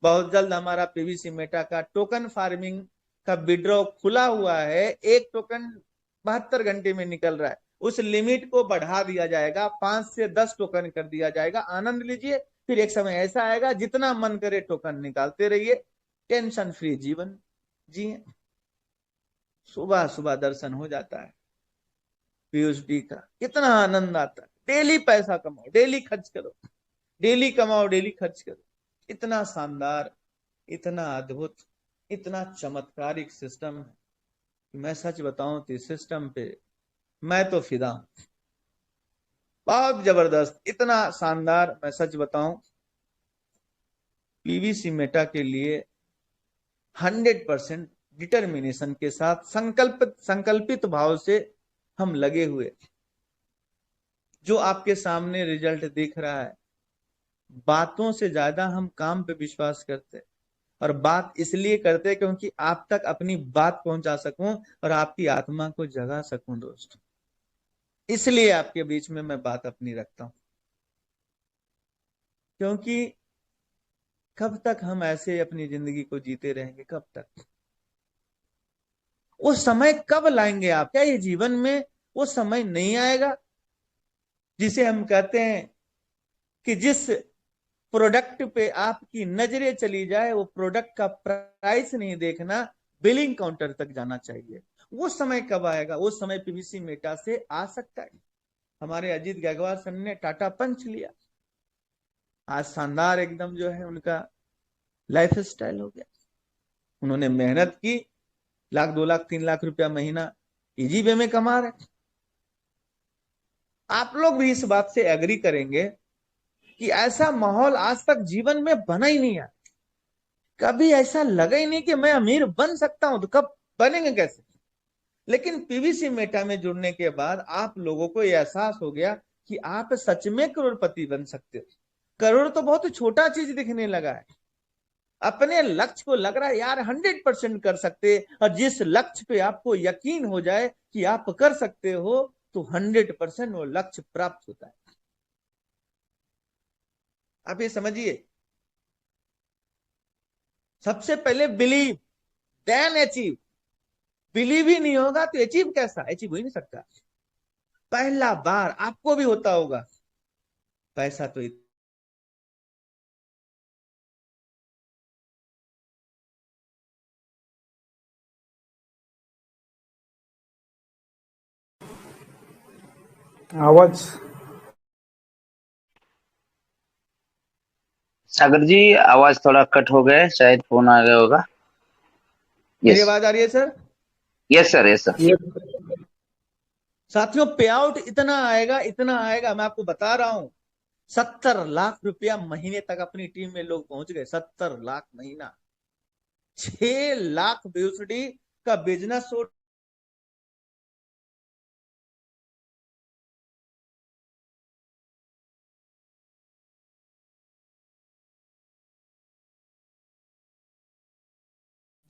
बहुत जल्द हमारा पीवीसी मेटा का टोकन फार्मिंग का विड्रॉ खुला हुआ है। एक टोकन 72 घंटे में निकल रहा है, उस लिमिट को बढ़ा दिया जाएगा, 5 से 10 टोकन कर दिया जाएगा। आनंद लीजिए, फिर एक समय ऐसा आएगा जितना मन करे टोकन निकालते रहिए, टेंशन फ्री जीवन जिए। सुबह सुबह दर्शन हो जाता है पीयूष डी का, कितना आनंद आता है। डेली पैसा कमाओ, डेली खर्च करो, डेली कमाओ, डेली खर्च करो। इतना शानदार, इतना अद्भुत, इतना चमत्कारिक सिस्टम है कि मैं सच बताऊं तो इस सिस्टम पे मैं तो फिदा हूं। बहुत जबरदस्त, इतना शानदार, मैं सच बताऊं पीवीसी मेटा के लिए 100% डिटर्मिनेशन के साथ संकल्पित भाव से हम लगे हुए। जो आपके सामने रिजल्ट दिख रहा है, बातों से ज्यादा हम काम पे विश्वास करते हैं। और बात इसलिए करते हैं क्योंकि आप तक अपनी बात पहुंचा सकूं और आपकी आत्मा को जगा सकूं दोस्त। इसलिए आपके बीच में मैं बात अपनी रखता हूं, क्योंकि कब तक हम ऐसे अपनी जिंदगी को जीते रहेंगे? कब तक? वो समय कब लाएंगे आप? क्या ये जीवन में वो समय नहीं आएगा जिसे हम कहते हैं कि जिस प्रोडक्ट पे आपकी नजरें चली जाए, वो प्रोडक्ट का प्राइस नहीं देखना, बिलिंग काउंटर तक जाना चाहिए? वो समय कब आएगा? वो समय पीवीसी मेटा से आ सकता है। हमारे अजीत गैगवार सर ने टाटा पंच लिया, आज शानदार एकदम जो है उनका लाइफ स्टाइल हो गया। उन्होंने मेहनत की, लाख 2 लाख 3 लाख रुपया महीना इजी वे में कमा रहे। आप लोग भी इस बात से एग्री करेंगे कि ऐसा माहौल आज तक जीवन में बना ही नहीं है। कभी ऐसा लगा ही नहीं कि मैं अमीर बन सकता हूं, तो कब बनेंगे कैसे। लेकिन पीवीसी मेटा में जुड़ने के बाद आप लोगों को यह एहसास हो गया कि आप सच में करोड़पति बन सकते हो। करोड़ तो बहुत छोटा चीज दिखने लगा है। अपने लक्ष्य को लग रहा है यार 100% कर सकते, और जिस लक्ष्य पे आपको यकीन हो जाए कि आप कर सकते हो, तो 100% वो लक्ष्य प्राप्त होता है। आप ये समझिए, सबसे पहले बिलीव देन अचीव। बिलीव ही नहीं होगा तो अचीव कैसा, अचीव हो ही नहीं सकता। पहला बार आपको भी होता होगा, पैसा तो आवाज सागर जी आवाज थोड़ा कट हो गया है, शायद फोन आ गया होगा। मेरी यस आवाज आ रही है sir? Yes sir, yes sir. ये साथियों, पे आउट इतना आएगा, इतना आएगा, मैं आपको बता रहा हूं। 70 लाख रुपया महीने तक अपनी टीम में लोग पहुंच गए। 70 लाख महीना, 6 लाख बीएसडी का बिजनेस हो।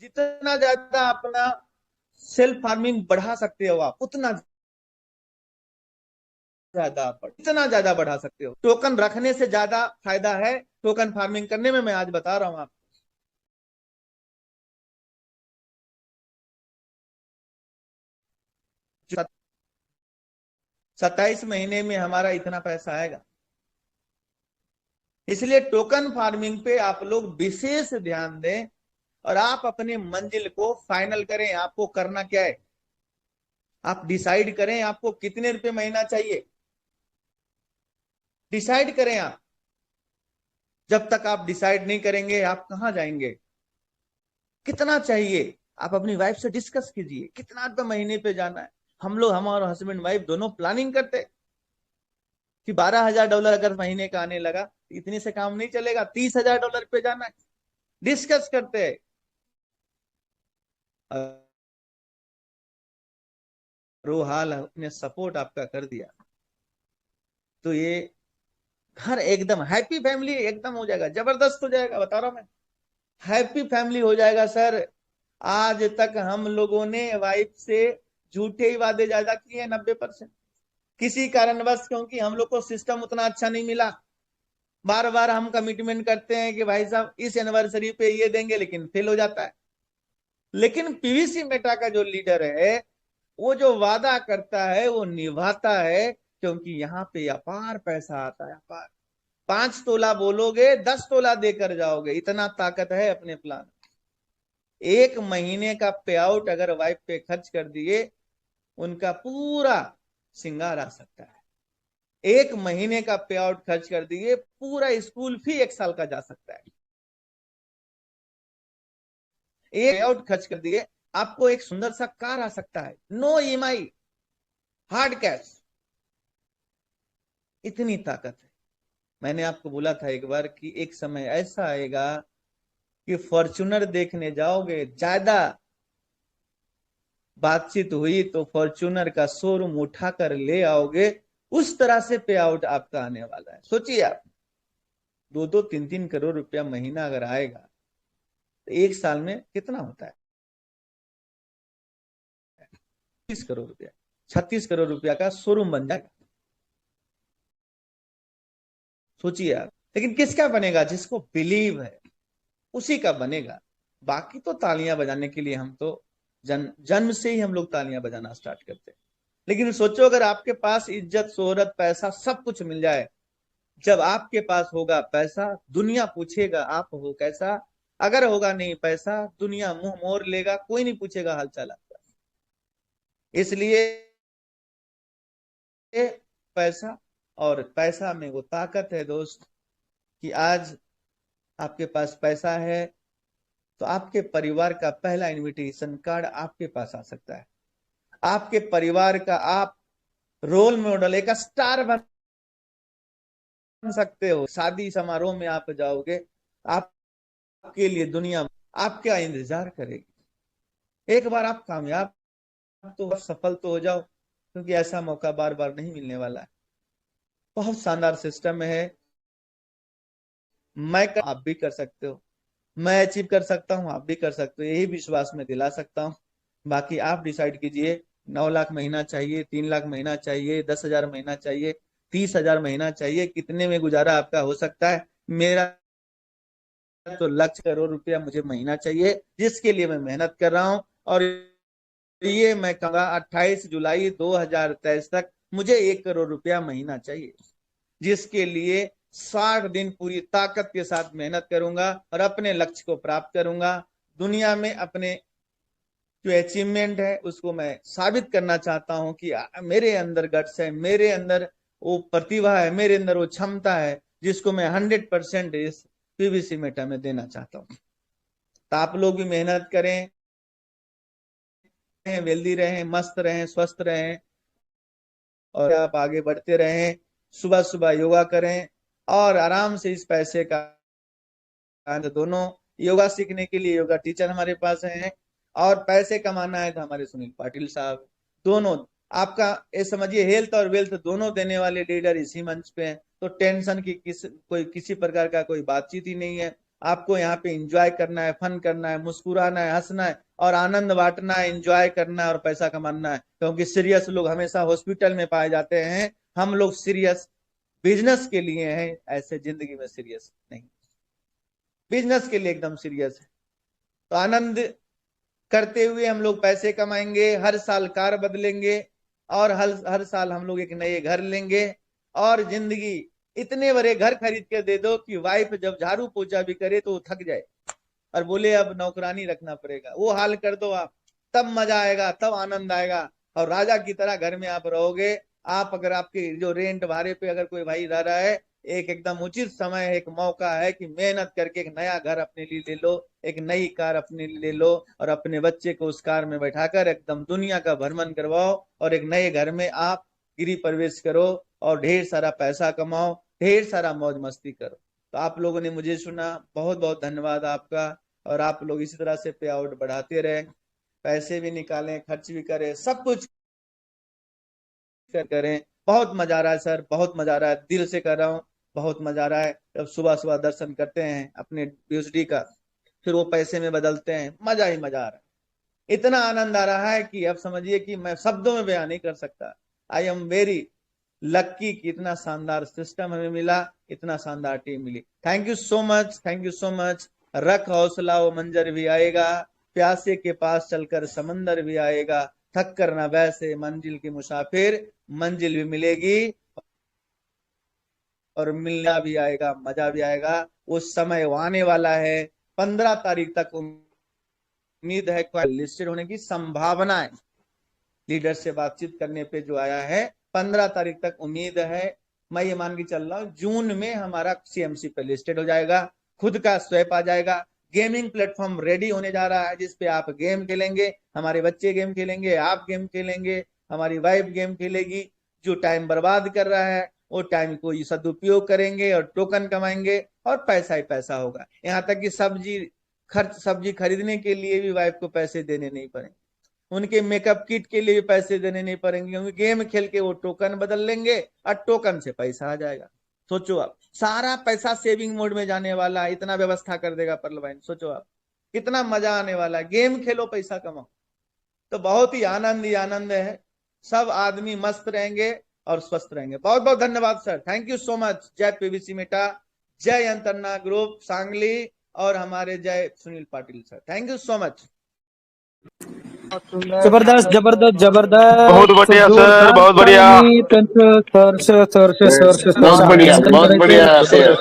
जितना ज्यादा अपना सेल्फ फार्मिंग बढ़ा सकते हो आप, उतना ज्यादा इतना ज्यादा बढ़ा सकते हो। टोकन रखने से ज्यादा फायदा है टोकन फार्मिंग करने में, मैं आज बता रहा हूं आप। 27 महीने में हमारा इतना पैसा आएगा। इसलिए टोकन फार्मिंग पे आप लोग विशेष ध्यान दें, और आप अपने मंजिल को फाइनल करें। आपको करना क्या है, आप डिसाइड करें आपको कितने रुपए महीना चाहिए। डिसाइड करें आप। जब तक आप डिसाइड नहीं करेंगे, आप कहां जाएंगे। कितना चाहिए, आप अपनी वाइफ से डिस्कस कीजिए कितना रुपए महीने पे जाना है। हम लोग, हमारा हस्बैंड वाइफ दोनों प्लानिंग करते कि $12,000 अगर महीने का आने लगा, इतने से काम नहीं चलेगा, $30,000 पे जाना है। डिस्कस करते हैं। रोहाल ने सपोर्ट आपका कर दिया, तो ये घर एकदम हैप्पी फैमिली एकदम हो जाएगा, जबरदस्त हो जाएगा, बता रहा हूं मैं। हैप्पी फैमिली हो जाएगा सर। आज तक हम लोगों ने वाइफ से झूठे ही वादे ज्यादा किए हैं, 90%। किसी कारणवश, क्योंकि हम लोग को सिस्टम उतना अच्छा नहीं मिला, बार बार हम कमिटमेंट करते हैं कि भाई साहब इस एनिवर्सरी पे ये देंगे, लेकिन फेल हो जाता है। लेकिन पीवीसी मेटा का जो लीडर है, वो जो वादा करता है वो निभाता है, क्योंकि यहाँ पे अपार पैसा आता है, अपार। 5 तोला बोलोगे, 10 तोला देकर जाओगे, इतना ताकत है अपने प्लान। एक महीने का पे आउट अगर वाइफ पे खर्च कर दिए, उनका पूरा सिंगार आ सकता है। एक महीने का पे आउट खर्च कर दिए, पूरा स्कूल फी 1 साल का जा सकता है। एक पे आउट खर्च कर दिए, आपको एक सुंदर सा कार आ सकता है, नो ईएमआई, हार्ड कैश। इतनी ताकत है। मैंने आपको बोला था एक बार कि एक समय ऐसा आएगा कि फॉर्च्यूनर देखने जाओगे, ज्यादा बातचीत हुई तो फॉर्च्यूनर का शोरूम उठाकर ले आओगे। उस तरह से पे आउट आपका आने वाला है। सोचिए आप, 2-3 करोड़ रुपया महीना अगर आएगा, तो एक साल में कितना होता है, 30 करोड़ रुपया। 36 करोड़ रुपया का शोरूम बन जाएगा। सोचिए आप। लेकिन किसका बनेगा, जिसको बिलीव है उसी का बनेगा। बाकी तो तालियां बजाने के लिए हम तो जन्म से ही हम लोग तालियां बजाना स्टार्ट करते हैं। लेकिन सोचो, अगर आपके पास इज्जत, शोहरत, पैसा सब कुछ मिल जाए, जब आपके पास होगा पैसा, दुनिया पूछेगा आप हो कैसा। अगर होगा नहीं पैसा, दुनिया मुंह मोड़ लेगा, कोई नहीं पूछेगा हालचाल आपका। इसलिए पैसा, और पैसा में वो ताकत है दोस्त, कि आज आपके पास पैसा है तो आपके परिवार का पहला इनविटेशन कार्ड आपके पास आ सकता है। आपके परिवार का आप रोल मॉडल, एक स्टार बन सकते हो। शादी समारोह में आप जाओगे, आप आपके लिए दुनिया आपका इंतजार करेगी। एक बार आप कामयाब तो सफल तो हो जाओ, क्योंकि ऐसा मौका बार बार नहीं मिलने वाला है। बहुत शानदार सिस्टम है। आप भी कर सकते हो, मैं अचीव कर सकता हूं, आप भी कर सकते हो, यही विश्वास में दिला सकता हूं। बाकी आप डिसाइड कीजिए, 9 लाख महीना चाहिए, 3 लाख महीना चाहिए, 10,000 महीना चाहिए, 30,000 महीना चाहिए, कितने में गुजारा आपका हो सकता है। मेरा तो लक्ष्य करोड़ रुपया मुझे महीना चाहिए, जिसके लिए मैं मेहनत कर रहा हूं। और ये मैं कहूंगा 28 जुलाई 2023 तक मुझे 1 करोड़ रुपया महीना चाहिए, जिसके लिए 60 दिन पूरी ताकत के साथ मेहनत करूंगा और अपने लक्ष्य को प्राप्त करूंगा। दुनिया में अपने जो अचीवमेंट है उसको मैं साबित करना चाहता हूं कि मेरे अंदर गट्स है, मेरे अंदर वो प्रतिभा है, मेरे अंदर वो क्षमता है, जिसको मैं 100% इस पीवीसी मेटा में देना चाहता हूं। तो आप लोग भी मेहनत करें, वेल्दी रहें, मस्त रहें, स्वस्थ रहें और आप आगे बढ़ते रहें। सुबह सुबह योगा करें और आराम से इस पैसे का दोनों योगा सीखने के लिए योगा टीचर हमारे पास हैं, और पैसे कमाना है तो हमारे सुनील पाटिल साहब। दोनों आपका ये समझिए, हेल्थ और वेल्थ दोनों देने वाले लीडर इसी मंच पे हैं। तो टेंशन की किसी प्रकार का कोई बातचीत ही नहीं है। आपको यहाँ पे एंजॉय करना है, फन करना है, मुस्कुराना है, हंसना है और आनंद बांटना है, एंजॉय करना है और पैसा कमाना है। क्योंकि सीरियस लोग हमेशा हॉस्पिटल में पाए जाते हैं, हम लोग सीरियस बिजनेस के लिए हैं, ऐसे जिंदगी में सीरियस नहीं, बिजनेस के लिए एकदम सीरियस है। तो आनंद करते हुए हम लोग पैसे कमाएंगे, हर साल कार बदलेंगे और हर साल हम लोग एक नए घर लेंगे। और जिंदगी इतने बड़े घर खरीद के दे दो कि वाइफ जब झाड़ू पोछा भी करे तो वो थक जाए और बोले अब नौकरानी रखना पड़ेगा, वो हाल कर दो आप, तब मजा आएगा, तब आनंद आएगा और राजा की तरह घर में आप रहोगे। आप अगर आपके जो रेंट भाड़े पे अगर कोई भाई रह रहा है, एक एकदम उचित समय है, एक मौका है कि मेहनत करके एक नया घर अपने लिए ले लो, एक नई कार अपने लिए ले लो और अपने बच्चे को उस कार में बैठाकर एकदम दुनिया का भ्रमण करवाओ और एक नए घर में आप गृह प्रवेश करो और ढेर सारा पैसा कमाओ, ढेर सारा मौज मस्ती करो। तो आप लोगों ने मुझे सुना, बहुत बहुत धन्यवाद आपका। और आप लोग इसी तरह से पे आउट बढ़ाते रहे, पैसे भी निकालें, खर्च भी करें, सब कुछ करें। बहुत मजा आ रहा है सर, बहुत मजा आ रहा है, दिल से कर रहा हूँ, बहुत मजा आ रहा है। जब सुबह सुबह दर्शन करते हैं अपने बीएसडी का, फिर वो पैसे में बदलते हैं, मजा ही मजा आ रहा है। इतना आनंद आ रहा है कि अब समझिए कि मैं शब्दों में बयान नहीं कर सकता। आई एम वेरी लक्की कि इतना शानदार सिस्टम हमें मिला, इतना शानदार टीम मिली। Thank you so much, thank you so much. रख हौसला, वो मंजर भी आएगा, प्यासे के पास चलकर समंदर भी आएगा, थक कर ना वैसे मंजिल की मुसाफिर, मंजिल भी मिलेगी और मिलना भी आएगा, मजा भी आएगा। उस समय वो आने वाला है। 15 तारीख तक उम्मीद है लिस्टेड होने की संभावना है। लीडर से बातचीत करने पे जो आया है, 15 तारीख तक उम्मीद है। मैं ये मान के चल रहा हूँ जून में हमारा सीएमसी पे लिस्टेड हो जाएगा, खुद का स्वैप आ जाएगा, गेमिंग प्लेटफॉर्म रेडी होने जा रहा है जिसपे आप गेम खेलेंगे, हमारे बच्चे गेम खेलेंगे, आप गेम खेलेंगे, हमारी वाइफ गेम खेलेगी। जो टाइम बर्बाद कर रहा है वो टाइम को सदुपयोग करेंगे और टोकन कमाएंगे और पैसा ही पैसा होगा। यहाँ तक कि सब्जी खरीदने के लिए भी वाइफ को पैसे देने नहीं पड़ेंगे, उनके मेकअप किट के लिए भी पैसे देने नहीं पड़ेंगे, क्योंकि गेम खेल के वो टोकन बदल लेंगे और टोकन से पैसा आ जाएगा। सोचो आप, सारा पैसा सेविंग मोड में जाने वाला है, इतना व्यवस्था कर देगा पर्ल भाई। सोचो आप कितना मजा आने वाला है, गेम खेलो पैसा कमाओ। तो बहुत ही आनंद है, सब आदमी मस्त रहेंगे और स्वस्थ रहेंगे। बहुत बहुत धन्यवाद sir, thank you so much. जय पीवीसी मेटा, जय अंतरना ग्रुप सांगली और हमारे जय Sunil Patil sir, thank you so much. जबरदस्त जबरदस्त जबरदस्त, बहुत बढ़िया सर, बहुत बढ़िया, बहुत बढ़िया बहुत बढ़िया सर।